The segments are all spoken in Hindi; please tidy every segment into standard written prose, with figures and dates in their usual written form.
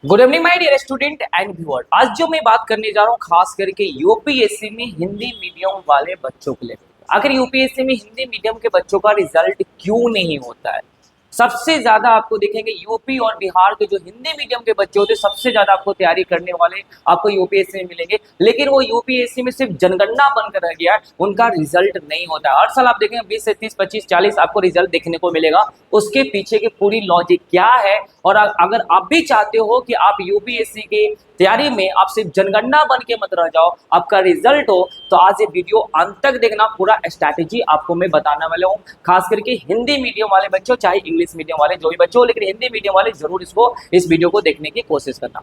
Good evening my dear student and viewer. आज जो मैं बात करने जा रहा हूँ खास करके यूपीएससी में हिंदी मीडियम वाले बच्चों के लिए। आखिर यूपीएससी में हिंदी मीडियम के बच्चों का रिजल्ट क्यों नहीं होता है? सबसे ज्यादा आपको देखेंगे यूपी और बिहार के जो हिंदी मीडियम के बच्चे होते हैं सबसे ज्यादा आपको तैयारी करने वाले आपको यूपीएससी में मिलेंगे, लेकिन वो यूपीएससी में सिर्फ जनगणना बनकर रह गया है, उनका रिजल्ट नहीं होता है। हर साल आप देखेंगे 20 से 30 25 40 आपको रिजल्ट देखने को मिलेगा। उसके पीछे की पूरी लॉजिक क्या है? और अगर आप भी चाहते हो कि आप यूपीएससी की तैयारी में आप सिर्फ जनगणना बन के मत रह जाओ, आपका रिजल्ट हो, तो आज ये वीडियो अंत तक देखना। पूरा स्ट्रैटेजी आपको मैं बताने वाला हूँ, खास करके हिंदी मीडियम वाले बच्चों चाहे इंग्लिश मीडियम वाले जो भी बच्चे हो, लेकिन हिंदी मीडियम वाले जरूर इस वीडियो को देखने की कोशिश करना।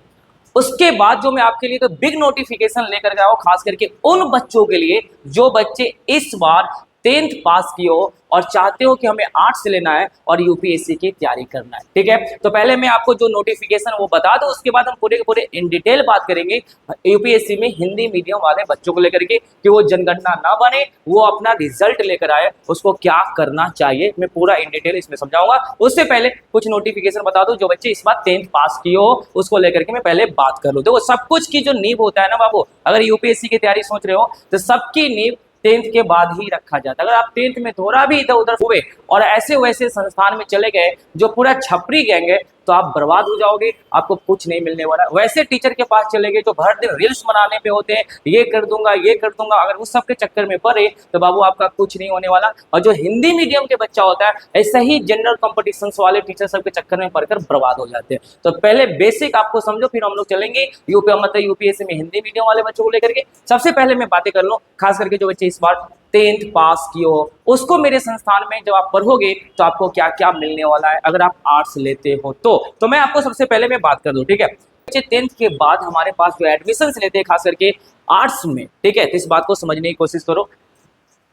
उसके बाद जो मैं आपके लिए तो बिग नोटिफिकेशन लेकर के आया हूं, खास करके उन बच्चों के लिए जो बच्चे इस बार 10th पास किए हो और चाहते हो कि हमें आर्ट्स लेना है और यूपीएससी की तैयारी करना है। ठीक है, तो पहले मैं आपको जो नोटिफिकेशन वो बता दूं, उसके बाद हम पूरे के पूरे इन डिटेल बात करेंगे यूपीएससी में हिंदी मीडियम वाले बच्चों को लेकर के कि वो जनगणना ना बने, वो अपना रिजल्ट लेकर आए, उसको क्या करना चाहिए, मैं पूरा इन डिटेल इसमें समझाऊंगा। उससे पहले कुछ नोटिफिकेशन बता दो जो बच्चे इस बार 10th पास किए हो, उसको लेकर के मैं पहले बात कर लूं। देखो, सब कुछ की जो नींव होता है ना बाबू, अगर यूपीएससी की तैयारी सोच रहे हो तो सबकी नींव 10th के बाद ही रखा जाता है। अगर आप 10th में थोड़ा भी इधर उधर हुए और ऐसे वैसे संस्थान में चले गए जो पूरा छपरी गैंग है, तो आप बर्बाद हो जाओगे, आपको कुछ नहीं मिलने वाला। वैसे टीचर के पास चले गए जो भर दिन रील्स बनाने पे होते हैं, ये कर दूंगा ये कर दूंगा, अगर उस सब के चक्कर में पड़े तो बाबू आपका कुछ नहीं होने वाला। और जो हिंदी मीडियम के बच्चा होता है, ऐसे ही जनरल कॉम्पिटिशन वाले टीचर सब के चक्कर में पढ़कर बर्बाद हो जाते हैं। तो पहले बेसिक आपको समझो, फिर हम लोग चलेंगे मतलब यूपीएससी में हिंदी मीडियम वाले बच्चों को लेकर के। सबसे पहले मैं बातें कर लूँ, खास करके जो बच्चे इस बार 10th पास किए हो, उसको मेरे संस्थान में जब आप पढ़ोगे तो आपको क्या क्या मिलने वाला है अगर आप आर्ट्स लेते हो तो मैं आपको सबसे पहले मैं बात कर दूं। ठीक है, बच्चे 10th के बाद हमारे पास जो एडमिशन लेते हैं खास करके आर्ट्स में, ठीक है, तो इस बात को समझने की कोशिश करो।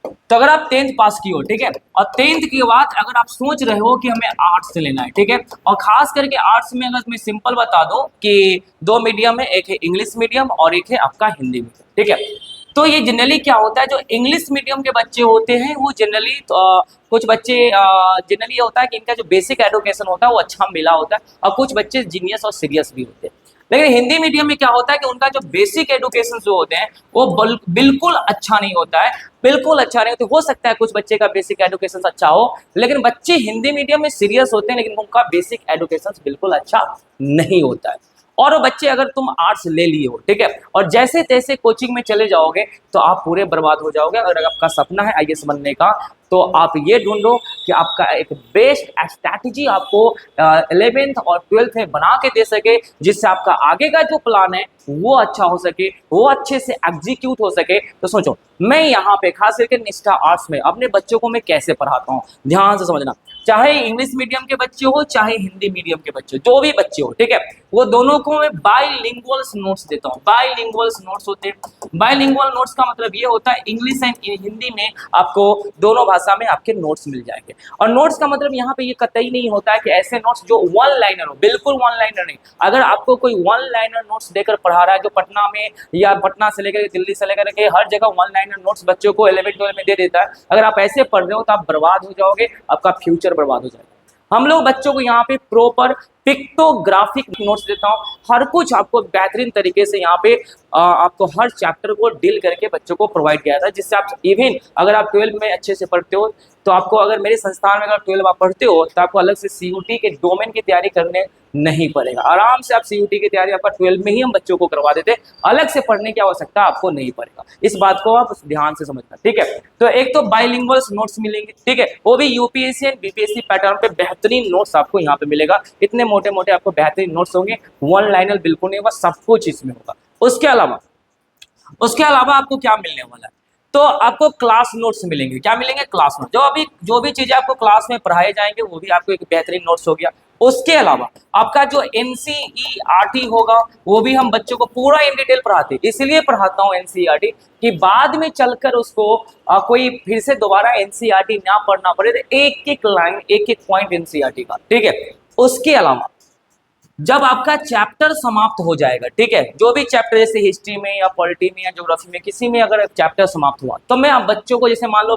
तो अगर आप 10th पास की हो, ठीक है, और 10th के बाद अगर आप सोच रहे हो कि हमें आर्ट्स लेना है, ठीक है, और खास करके आर्ट्स में अगर मैं सिंपल बता दूं कि दो मीडियम है, एक है इंग्लिश मीडियम और एक है आपका हिंदी मीडियम। ठीक है, तो ये जनरली क्या होता है, जो इंग्लिश मीडियम के बच्चे होते हैं वो जनरली कुछ बच्चे जनरली ये होता है कि इनका जो बेसिक एजुकेशन होता है वो अच्छा मिला होता है, और कुछ बच्चे जीनियस और सीरियस भी होते हैं। लेकिन हिंदी मीडियम में क्या होता है कि उनका जो बेसिक एजुकेशन जो होते हैं वो बिल्कुल अच्छा नहीं होता है, बिल्कुल अच्छा नहीं होता। हो सकता है कुछ बच्चे का बेसिक एजुकेशन अच्छा हो, लेकिन बच्चे हिंदी मीडियम में सीरियस होते हैं लेकिन उनका बेसिक एजुकेशन बिल्कुल अच्छा नहीं होता है। और वो बच्चे अगर तुम आर्ट्स ले लिए हो, ठीक है, और जैसे तैसे कोचिंग में चले जाओगे तो आप पूरे बर्बाद हो जाओगे। अगर आपका सपना है आईएएस बनने का तो आप ये ढूंढो कि आपका एक बेस्ट स्ट्रैटेजी आपको 11th और 12th में बना के दे सके, जिससे आपका आगे का जो प्लान है वो अच्छा हो सके, वो अच्छे से एग्जीक्यूट हो सके। तो सोचो, मैं यहाँ पे खास करके निष्ठा आर्ट्स में अपने बच्चों को मैं कैसे पढ़ाता हूँ, ध्यान से समझना। चाहे इंग्लिश मीडियम के बच्चे हो चाहे हिंदी मीडियम के बच्चे, जो भी बच्चे हो, ठीक है, वो दोनों को मैं बाइलिंगुअल्स नोट्स देता हूँ। बाइलिंगुअल्स नोट्स होते हैं, बाइलिंगुअल नोट्स का मतलब ये होता है इंग्लिश एंड हिंदी में आपको दोनों भाषा में आपके नोट्स मिल जाएंगे। और नोट्स का मतलब यहाँ पे ये कतई नहीं होता है कि ऐसे नोट्स जो वन लाइनर हो, बिल्कुल वन लाइनर नहीं। अगर आपको कोई वन लाइनर नोट्स देकर पढ़ा रहा है, जो पटना में या पटना से लेकर दिल्ली से लेकर के हर जगह वन लाइनर नोट्स बच्चों को 11th-12th में दे देता है, अगर आप ऐसे पढ़ रहे हो तो आप बर्बाद हो जाओगे, आपका फ्यूचर बर्बाद हो जाएगा। हम लोग बच्चों को यहाँ पे प्रॉपर पिक्टोग्राफिक नोट्स देता हूँ, हर कुछ आपको बेहतरीन तरीके से यहाँ पे आपको हर चैप्टर को डील करके बच्चों को प्रोवाइड किया था, जिससे आप इवन अगर आप 12th में अच्छे से पढ़ते हो तो आपको, अगर मेरे संस्थान में अगर 12th आप पढ़ते हो तो आपको अलग से सीयूटी के डोमेन की तैयारी करने नहीं पड़ेगा। आराम से आप सीयूटी की तैयारी आपका 12th में ही हम बच्चों को करवा देते, अलग से पढ़ने की आवश्यकता आपको नहीं पड़ेगा। इस बात को आप ध्यान से समझना, ठीक है। तो एक तो बाइलिंगुअल नोट्स मिलेंगे, ठीक है, वो भी यूपीएससी एंड बीपीएससी पैटर्न पे बेहतरीन नोट्स आपको यहाँ पे मिलेगा। इतने मोटे मोटे आपको बेहतरीन नोट्स होंगे, वन लाइनर बिल्कुल नहीं होगा, सब कुछ इसमें होगा। उसके अलावा आपको क्या मिलने वाला है, तो आपको क्लास नोट्स मिलेंगे। क्या मिलेंगे? Class note. जो भी चीजें आपको क्लास में पढ़ाए जाएंगे वो भी आपको एक बेहतरीन नोट्स हो गया। उसके अलावा आपका जो एनसीईआरटी होगा वो भी हम बच्चों को पूरा इन डिटेल पढ़ाते हैं। इसलिए पढ़ाता हूँ एनसीईआरटी कि बाद में चलकर उसको कोई फिर से दोबारा एनसीईआरटी ना पढ़ना पड़े, तो एक एक लाइन एक एक पॉइंट एनसीईआरटी का, ठीक है। उसके अलावा जब आपका चैप्टर समाप्त हो जाएगा, ठीक है, जो भी चैप्टर जैसे हिस्ट्री में या पॉलिटी में या ज्योग्राफी में किसी में अगर चैप्टर समाप्त हुआ, तो मैं बच्चों को, जैसे मान लो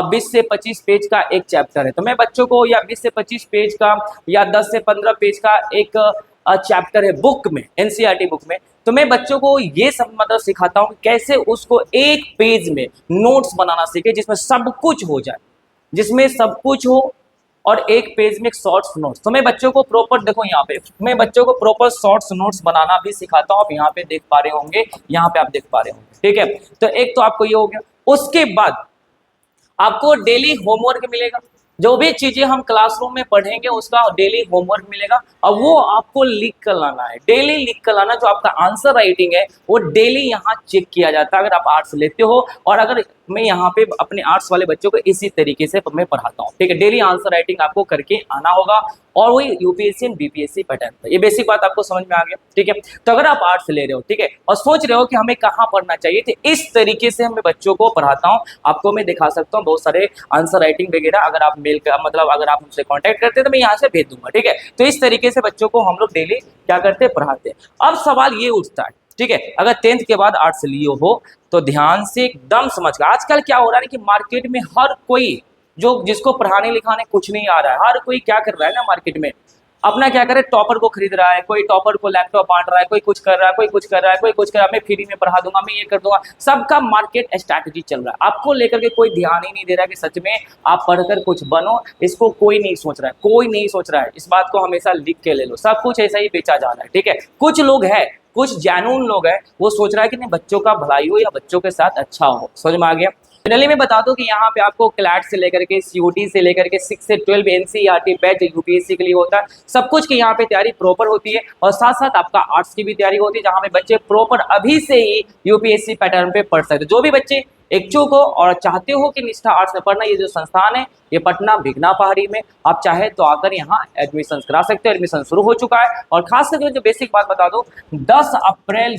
20 से 25 पेज का एक चैप्टर है, तो मैं बच्चों को या 20 से 25 पेज का या 10 से 15 पेज का एक चैप्टर है बुक में, एनसीईआरटी बुक में, तो मैं बच्चों को ये सब मतलब सिखाता हूँ कैसे उसको एक पेज में नोट्स बनाना सीखे जिसमें सब कुछ हो जाए, जिसमें सब कुछ हो और एक पेज में शॉर्ट्स नोट्स। तो मैं बच्चों को प्रॉपर, देखो यहाँ पे मैं बच्चों को प्रॉपर शॉर्ट्स नोट्स बनाना भी सिखाता हूँ। आप यहाँ पे देख पा रहे होंगे, यहाँ पे आप देख पा रहे होंगे, ठीक है। तो एक तो आपको ये हो गया। उसके बाद आपको डेली होमवर्क मिलेगा, जो भी चीजें हम क्लासरूम में पढ़ेंगे उसका डेली होमवर्क मिलेगा और वो आपको लिख कर लाना है, डेली लिख कर लाना। जो आपका आंसर राइटिंग है वो डेली यहाँ चेक किया जाता है अगर आप आर्ट्स लेते हो। और अगर मैं यहाँ पे अपने आर्ट्स वाले बच्चों को इसी तरीके से मैं पढ़ाता हूँ, ठीक है। डेली आंसर राइटिंग आपको करके आना होगा और वही यूपीएससी एंड बीपीएससी पैटर्न पर। ये बेसिक बात आपको समझ में आ गया, ठीक है। तो अगर आप आर्ट्स ले रहे हो, ठीक है, और सोच रहे हो कि हमें कहाँ पढ़ना चाहिए, तो इस तरीके से मैं बच्चों को पढ़ाता हूँ। आपको मैं दिखा सकता हूँ बहुत सारे आंसर राइटिंग वगैरह, अगर आप मेल का मतलब अगर आप हमसे कांटेक्ट करते हैं तो मैं यहाँ से भेज दूंगा, ठीक है। तो इस तरीके से बच्चों को हम लोग डेली क्या करते हैं, पढ़ाते हैं। अब सवाल ये उठता है, ठीक है, अगर 10th के बाद आर्ट्स लिए हो तो ध्यान से एकदम समझ कर। आजकल क्या हो रहा है कि मार्केट में हर कोई जो जिसको पढ़ाने लिखाने कुछ नहीं आ रहा है, हर कोई क्या कर रहा है ना, मार्केट में अपना क्या करे, टॉपर को खरीद रहा है, कोई टॉपर को लैपटॉप बांट रहा है, कोई कुछ कर रहा है, कोई कुछ कर रहा है, कोई कुछ कर रहा है, मैं फ्री में पढ़ा दूंगा, मैं ये कर दूंगा। सबका मार्केट स्ट्रैटेजी चल रहा है, आपको लेकर के कोई ध्यान ही नहीं दे रहा है कि सच में आप पढ़कर कुछ बनो। इसको कोई नहीं सोच रहा है, कोई नहीं सोच रहा है। इस बात को हमेशा लिख के ले लो, सब कुछ ऐसा ही बेचा जा रहा है, ठीक है। कुछ लोग है, कुछ जेन्युइन लोग है, वो सोच रहा है कि नहीं बच्चों का भलाई हो या बच्चों के साथ अच्छा हो। समझ में आ गया। जनरली मैं बता दूं कि यहाँ पे आपको क्लैट से लेकर के सीयूटी से लेकर के 6 से 12 एनसीईआरटी बैच यूपीएससी के लिए होता है, सब कुछ की यहाँ पे तैयारी प्रॉपर होती है। और साथ साथ आपका आर्ट्स की भी तैयारी होती है, जहाँ पे बच्चे प्रॉपर अभी से ही यूपीएससी पैटर्न पे पढ़ सकते। जो भी बच्चे इच्छुक हो और चाहते हो कि निष्ठा आर्ट्स में पढ़ना, ये जो संस्थान है ये पटना भिगना पहाड़ी में, आप चाहे तो आकर यहाँ एडमिशन करा सकते हो। एडमिशन शुरू हो चुका है। और खास करके जो बेसिक बात बता दो, 10 अप्रैल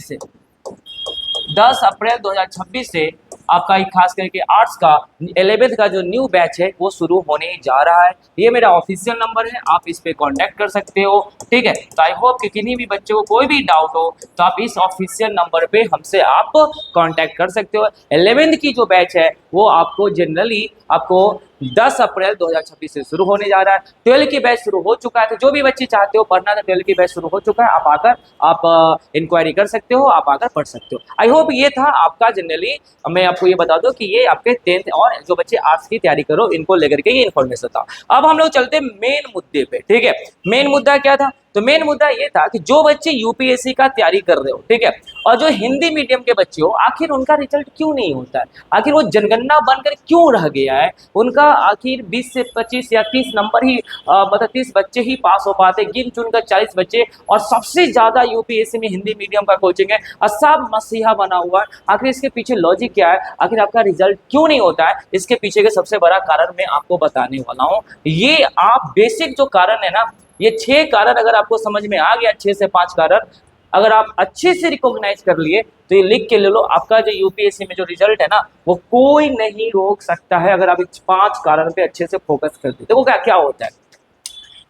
2026 से आपका खास करके आर्ट्स का 11th का जो न्यू बैच है वो शुरू होने जा रहा है। ये मेरा ऑफिशियल नंबर है, आप इस पे कांटेक्ट कर सकते हो, ठीक है। तो आई होप कि किन्हीं भी बच्चों को कोई भी डाउट हो तो आप इस ऑफिशियल नंबर पे हमसे आप कांटेक्ट कर सकते हो। 11th की जो बैच है वो आपको जनरली आपको 10 अप्रैल 2026 से शुरू होने जा रहा है। 12 की बैच शुरू हो चुका है, तो जो भी बच्चे चाहते हो पढ़ना तो 12 की बैच शुरू हो चुका है, आप आकर आप इंक्वायरी कर सकते हो, आप आकर पढ़ सकते हो। आई होप ये था आपका जनरली, मैं आपको ये बता दूं कि ये आपके 10th और जो बच्चे आर्ट्स की तैयारी करो इनको लेकर के ये इन्फॉर्मेशन था। अब हम लोग चलते हैं मेन मुद्दे पे, ठीक है। मेन मुद्दा क्या था, तो मेन मुद्दा ये था कि जो बच्चे यूपीएससी का तैयारी कर रहे हो, ठीक है, और जो हिंदी मीडियम के बच्चे हो, आखिर उनका रिजल्ट क्यों नहीं होता है, आखिर वो जनगणना बनकर क्यों रह गया है, उनका आखिर 20 से 25 या 30 नंबर ही मतलब 30 बच्चे ही पास हो पाते, गिन चुन कर 40 बच्चे, और सबसे ज्यादा यूपीएससी में हिंदी मीडियम का कोचिंग है और सब मसीहा बना हुआ है। आखिर इसके पीछे लॉजिक क्या है, आखिर आपका रिजल्ट क्यों नहीं होता है, इसके पीछे का सबसे बड़ा कारण मैं आपको बताने वाला हूँ। ये आप बेसिक जो कारण है ना, ये 6 कारण अगर आपको समझ में आ गया, 6 से 5 कारण अगर आप अच्छे से रिकॉग्नाइज कर लिए तो ये लिख के ले लो, आपका जो यूपीएससी में जो रिजल्ट है ना वो कोई नहीं रोक सकता है, अगर आप 5 कारण पे अच्छे से फोकस करते। देखो क्या क्या होता है,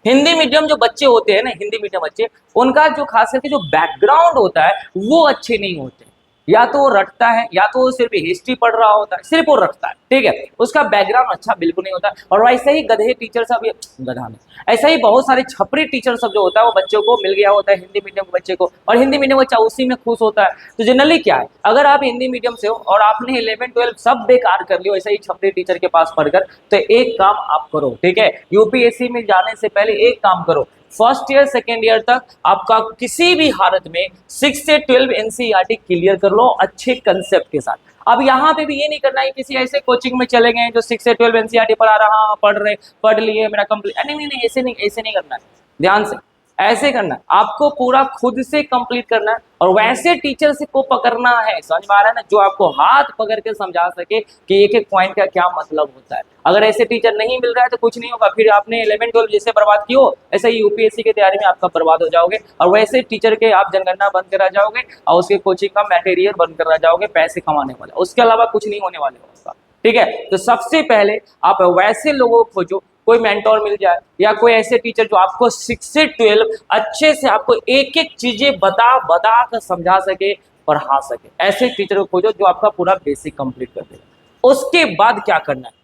हिंदी मीडियम जो बच्चे होते हैं ना, हिंदी मीडियम बच्चे, उनका जो खास करके जो बैकग्राउंड होता है वो अच्छे नहीं होते। या तो वो रटता है, या तो वो सिर्फ हिस्ट्री पढ़ रहा होता है, सिर्फ वो रटता है, ठीक है, उसका बैकग्राउंड अच्छा बिल्कुल नहीं होता। और वैसे ही गधे टीचर सब, ये गधा नहीं, ऐसा ही बहुत सारे छपरी टीचर सब जो होता है वो बच्चों को मिल गया होता है, हिंदी मीडियम के बच्चे को, और हिंदी मीडियम बच्चा उसी में खुश होता है। तो जनरली क्या है, अगर आप हिंदी मीडियम से हो और आपने 11 12 सब बेकार कर लियो ऐसा ही छपरी टीचर के पास पढ़कर, तो एक काम आप करो, ठीक है, यूपीएससी में जाने से पहले एक काम करो, फर्स्ट ईयर सेकेंड ईयर तक आपका किसी भी हालत में 6 से 12 एनसीईआरटी क्लियर कर लो अच्छे कंसेप्ट के साथ। अब यहाँ पे भी ये नहीं करना है किसी ऐसे कोचिंग में चले गए जो 6 से 12 एनसीईआरटी पढ़ा रहा, पढ़ लिए मेरा कंप्लीट, नहीं नहीं, ऐसे नहीं करना है, ध्यान से ऐसे करना है, आपको पूरा खुद से कंप्लीट करना है। और वैसे टीचर से को पकड़ना है, समझ में आ रहा है ना, जो आपको हाथ पकड़ के समझा सके कि एक एक पॉइंट का क्या मतलब होता है। अगर ऐसे टीचर नहीं मिल रहा है तो कुछ नहीं होगा, फिर आपने 11 12 जैसे बर्बाद किए हो ऐसे ही यूपीएससी की तैयारी में आपका बर्बाद हो जाओगे, और वैसे टीचर के आप जनगणना बंद कर जाओगे और उसके कोचिंग का मटेरियल बंद कर जाओगे पैसे कमाने वाला, उसके अलावा कुछ नहीं होने वाले होगा, ठीक है। तो सबसे पहले आप वैसे लोगों को खोजो, कोई मेंटोर मिल जाए या कोई ऐसे टीचर जो आपको 6 से 12 अच्छे से आपको एक एक चीजें बता कर समझा सके, पढ़ा सके, ऐसे टीचर को खोजो जो आपका पूरा बेसिक कंप्लीट कर देगा। उसके बाद क्या करना है,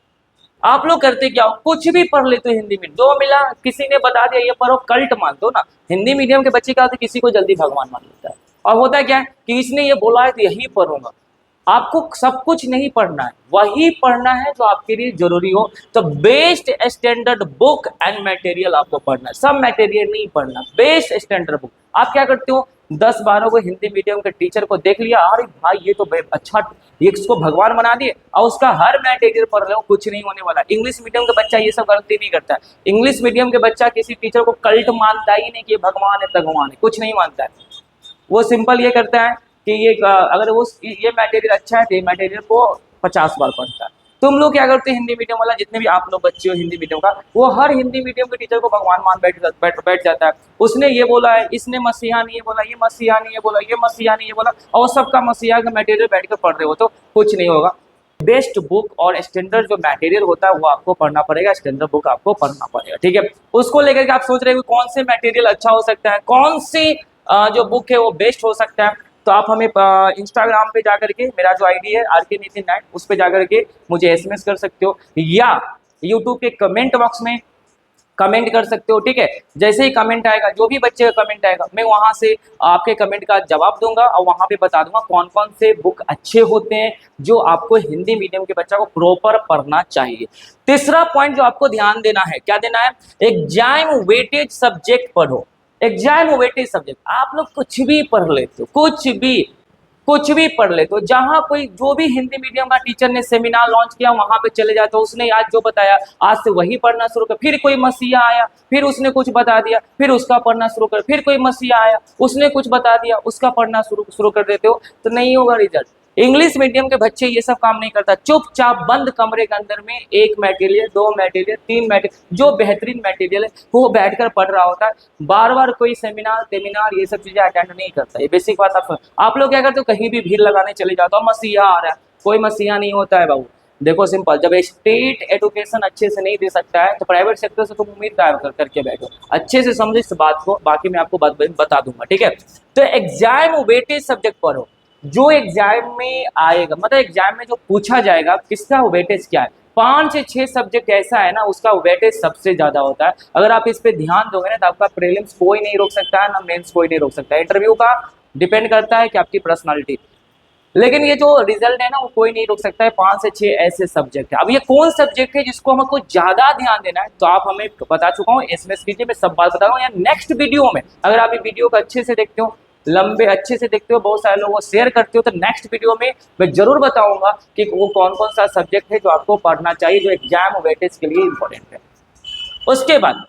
आप लोग करते क्या हो, कुछ भी पढ़ लेते हो हिंदी में, जो मिला किसी ने बता दिया ये पढ़ो, कल्ट मान दो ना। हिंदी मीडियम के बच्चे क्या होते हैं, किसी को जल्दी भगवान मान लेता है, और होता है क्या है कि इसने ये बोला है तो यही पढ़ूंगा। आपको सब कुछ नहीं पढ़ना है, वही पढ़ना है जो आपके लिए जरूरी हो। तो best standard book and material आपको पढ़ना है, सब मटेरियल नहीं पढ़ना, बेस्ट स्टैंडर्ड बुक। आप क्या करते हो, 10-12 को हिंदी मीडियम के टीचर को देख लिया, अरे भाई ये तो अच्छा, ये इसको भगवान बना दिए, और उसका हर मटेरियल पढ़ रहे हो, कुछ नहीं होने वाला। इंग्लिश मीडियम का बच्चा ये सब गलती नहीं करता है। इंग्लिश मीडियम के बच्चा किसी टीचर को कल्ट मानता ही नहीं कि भगवान है भगवान है, कुछ नहीं मानता है। वो सिंपल ये करता है कि ये अगर वो ये मटेरियल अच्छा है तो ये मटेरियल को 50 बार पढ़ता है। तुम लोग क्या करते हैं, हिंदी मीडियम वाला जितने भी आप लोग बच्चे हो हिंदी मीडियम का, वो हर हिंदी मीडियम के टीचर को भगवान मान बैठ जाता है। उसने ये बोला है, इसने मसीहा नहीं ये बोला, ये मसीहा नहीं ये बोला, ये मसीहा नहीं ये बोला, और सबका मसीहा का मटेरियल बैठ कर पढ़ रहे हो तो कुछ नहीं होगा। बेस्ट बुक और स्टैंडर्ड जो मटेरियल होता है वो आपको पढ़ना पड़ेगा, स्टैंडर्ड बुक आपको पढ़ना पड़ेगा, ठीक है। उसको लेकर के आप सोच रहे हो कौन से मटेरियल अच्छा हो सकता है, कौन सी जो बुक है वो बेस्ट हो सकता है, तो आप हमें इंस्टाग्राम पे जाकर के, मेरा जो आईडी है RK Nitin 9, उस पे जाकर के मुझे SMS कर सकते हो, या यूट्यूब के कमेंट बॉक्स में कमेंट कर सकते हो, ठीक है। जैसे ही कमेंट आएगा, जो भी बच्चे का कमेंट आएगा, मैं वहां से आपके कमेंट का जवाब दूंगा और वहां पे बता दूंगा कौन कौन से बुक अच्छे होते हैं जो आपको हिंदी मीडियम के बच्चा को प्रॉपर पढ़ना चाहिए। तीसरा पॉइंट जो आपको ध्यान देना है, क्या देना है, एग्जाम वेटेज सब्जेक्ट पढ़ो। एग्जाम वेटेज सब्जेक्ट, आप लोग कुछ भी पढ़ लेते हो, कुछ भी पढ़ ले, तो जहां कोई जो भी हिंदी मीडियम का टीचर ने सेमिनार लॉन्च किया वहां पे चले जाते हो, उसने आज जो बताया आज से वही पढ़ना शुरू कर। फिर कोई मसीहा आया, फिर उसने कुछ बता दिया, फिर उसका पढ़ना शुरू कर। फिर कोई मसीहा आया, उसने कुछ बता दिया, उसका पढ़ना शुरू कर देते हो, तो नहीं होगा रिजल्ट। इंग्लिश मीडियम के बच्चे ये सब काम नहीं करता, चुपचाप बंद कमरे के अंदर में एक मटेरियल, 2 मटेरियल, 3 मटेरियल, जो बेहतरीन मटेरियल है वो बैठकर पढ़ रहा होता है। बार बार कोई सेमिनार ये सब चीजें अटेंड नहीं करता, ये बेसिक बात। आप लोग क्या करते हो, कहीं भी भीड़ लगाने चले जाते हो, मसीहा आ रहा है, कोई मसीहा नहीं होता है बाबू। देखो सिंपल, जब स्टेट एजुकेशन अच्छे से नहीं दे सकता है तो प्राइवेट सेक्टर से तुम उम्मीद करके बैठो। अच्छे से समझो इस बात को, बाकी मैं आपको बता दूंगा, ठीक है। तो एग्जाम वेटेज सब्जेक्ट पढ़ो, जो एग्जाम में आएगा, मतलब एग्जाम में जो पूछा जाएगा किसका वेटेज क्या है। 5 से 6 सब्जेक्ट ऐसा है ना उसका वेटेज सबसे ज्यादा होता है। अगर आप इस पे ध्यान दोगे ना तो आपका प्रीलिम्स कोई नहीं रोक सकता है, ना मेंस कोई नहीं रोक सकता है। इंटरव्यू का डिपेंड करता है कि आपकी पर्सनालिटी, लेकिन ये जो रिजल्ट है ना वो कोई नहीं रोक सकता है। 5 से 6 ऐसे सब्जेक्ट है। अब ये कौन सब्जेक्ट है जिसको हमको ज्यादा ध्यान देना है, तो आप हमें बता चुका हूँ, SMS कीजिए, मैं सब बात बता रहा हूँ। या नेक्स्ट वीडियो में, अगर आप ये वीडियो को अच्छे से देखते हो, लंबे अच्छे से देखते हो, बहुत सारे लोगों को शेयर करते हो, तो नेक्स्ट वीडियो में मैं जरूर बताऊंगा कि वो कौन कौन सा सब्जेक्ट है जो आपको पढ़ना चाहिए, जो एग्जाम वेटेज के लिए इंपॉर्टेंट है। उसके बाद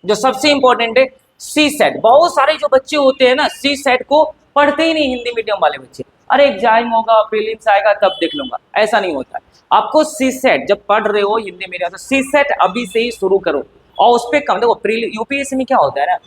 जो सबसे इंपॉर्टेंट है, सी सेट। बहुत सारे जो बच्चे होते हैं ना, सी सेट को पढ़ते ही नहीं हिंदी मीडियम वाले बच्चे। अरे एग्जाम होगा, प्रीलिम्स आएगा तब देख लूंगा, ऐसा नहीं होता है। आपको सी सेट जब पढ़ रहे हो हिंदी मीडियम, तो सी सेट अभी से ही शुरू करो। और उस पर कम देखो, UPSC में क्या होता है ना,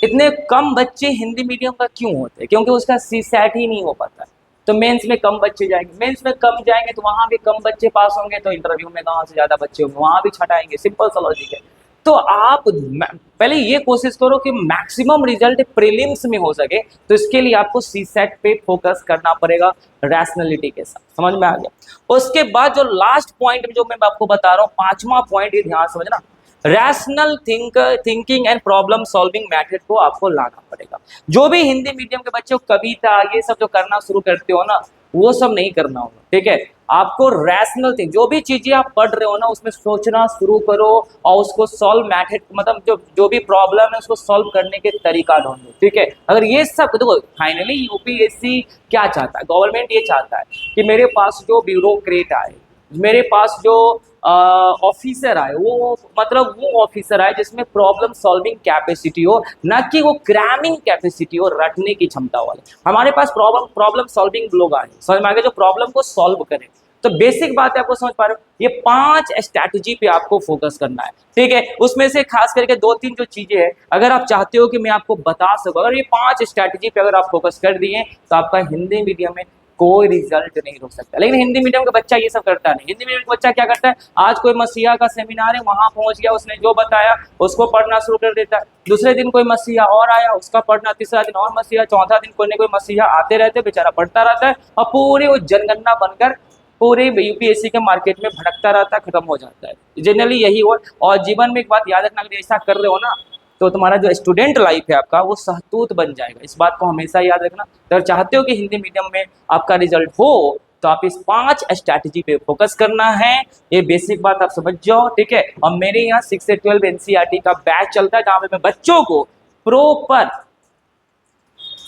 इतने कम बच्चे हिंदी मीडियम का क्यों होते हैं, क्योंकि उसका सी सेट ही नहीं हो पाता। तो मेंस में कम बच्चे जाएंगे, मेंस में कम जाएंगे तो वहां भी कम बच्चे पास होंगे, तो इंटरव्यू में कहाँ से ज्यादा बच्चे होंगे, वहां भी छटाएंगे। सिंपल सा लॉजिक है। तो आप पहले ये कोशिश करो कि मैक्सिमम रिजल्ट प्रीलिम्स में हो सके, तो इसके लिए आपको सी सेट पे फोकस करना पड़ेगा रैशनैलिटी के साथ। समझ में आ गया। उसके बाद जो लास्ट पॉइंट जो मैं आपको बता रहा हूँ, 5वां पॉइंट, ये ध्यान समझना, rational thinking and problem solving method को आपको लाना पड़ेगा। जो भी हिंदी मीडियम के बच्चे कविता ये सब जो करना शुरू करते हो ना, वो सब नहीं करना होगा, ठीक है। आपको रैशनल थिंक, जो भी चीजें आप पढ़ रहे हो ना उसमें सोचना शुरू करो और उसको सॉल्व मेथड, मतलब जो भी प्रॉब्लम है उसको सॉल्व करने के तरीका ढूंढो, ठीक है। अगर ये सब देखो, फाइनली UPSC क्या चाहता है, गवर्नमेंट ये चाहता है कि मेरे पास जो ब्यूरोक्रेट आए, मेरे पास जो ऑफिसर आए, वो मतलब वो ऑफिसर आए जिसमें प्रॉब्लम सॉल्विंग कैपेसिटी हो, ना कि वो क्रैमिंग कैपेसिटी हो, रटने की क्षमता वाले। हमारे पास प्रॉब्लम सॉल्विंग लोग आए, समझ में आ गया, जो प्रॉब्लम को सॉल्व करें। तो बेसिक बात है, आपको समझ पा रहे हो, ये 5 स्ट्रैटेजी पे आपको फोकस करना है, ठीक है। उसमें से खास करके 2-3 जो चीजें हैं, अगर आप चाहते हो कि मैं आपको बता सकूं, अगर ये 5 स्ट्रैटेजी पे अगर आप फोकस कर दिए तो आपका हिंदी मीडियम में कोई रिजल्ट नहीं रोक सकता। लेकिन हिंदी मीडियम का बच्चा ये सब करता नहीं। हिंदी मीडियम का बच्चा क्या करता है, आज कोई मसीहा का सेमिनार है, वहां पहुंच गया, उसने जो बताया उसको पढ़ना शुरू कर देता है। दूसरे दिन कोई मसीहा और आया, उसका पढ़ना, तीसरा दिन और मसीहा, चौथा दिन कोई ना कोई मसीहा आते रहते, बेचारा पढ़ता रहता है और पूरी वो जनगणना बनकर पूरे यूपीएससी के मार्केट में भटकता रहता है, खत्म हो जाता है। जनरली यही हो। और जीवन में एक बात याद रखना, अगर ऐसा कर रहे हो ना तो तुम्हारा जो स्टूडेंट लाइफ है आपका वो सहतूत बन जाएगा। इस बात को हमेशा याद रखना। अगर चाहते हो कि हिंदी मीडियम में आपका रिजल्ट हो तो आप इस 5 स्ट्रैटेजी पे फोकस करना है। ये बेसिक बात आप समझ जाओ, ठीक है। और मेरे यहाँ 6 से 12 एनसीईआरटी का बैच चलता है जहाँ पे मैं बच्चों को प्रॉपर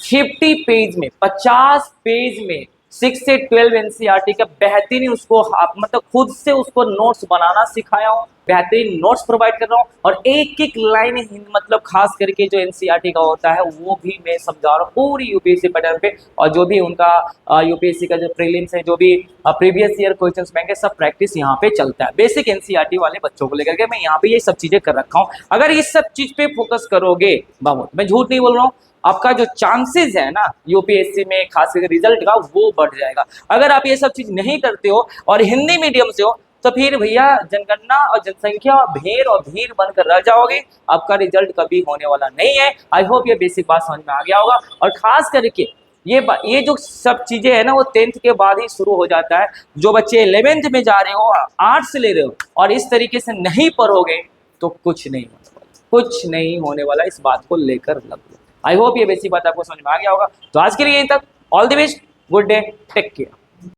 50 पेज में, 50 पेज में 6 से 12 एनसीईआरटी का बेहतरीन उसको आप मतलब खुद से उसको नोट्स बनाना सिखाया हूँ, बेहतरीन नोट्स प्रोवाइड कर रहा हूँ। और एक एक लाइन मतलब खास करके जो एनसीईआरटी का होता है वो भी मैं समझा रहा हूँ पूरी यूपीएससी पैटर्न पे। और जो भी उनका यूपीएससी का जो प्रीलिम्स है, जो भी प्रीवियस ईयर क्वेश्चंस बैंक है, सब प्रैक्टिस यहाँ पे चलता है। बेसिक एनसीईआरटी वाले बच्चों को लेकर के मैं यहाँ पे ये सब चीजें कर रखा हूँ। अगर इस सब चीज पे फोकस करोगे बाबू, मैं झूठ नहीं बोल रहा हूँ, आपका जो चांसेस है ना यूपीएससी में खास करके रिजल्ट का वो बढ़ जाएगा। अगर आप ये सब चीज नहीं करते हो और हिंदी मीडियम से हो तो फिर भैया जनगणना और जनसंख्या भेड़ और भीड़ बनकर रह जाओगे, आपका रिजल्ट कभी होने वाला नहीं है। आई होप ये बेसिक बात समझ में आ गया होगा। और खास करके ये जो सब चीजें है ना वो 10th के बाद ही शुरू हो जाता है। जो बच्चे 11th में जा रहे हो, आर्ट्स ले रहे हो और इस तरीके से नहीं पढ़ोगे तो कुछ नहीं होने वाला, कुछ नहीं होने वाला। इस बात को लेकर लग। आई होप ये बेसिक बात आपको समझ में आ गया होगा। तो आज के लिए यहीं तक। All the best, good day, take care.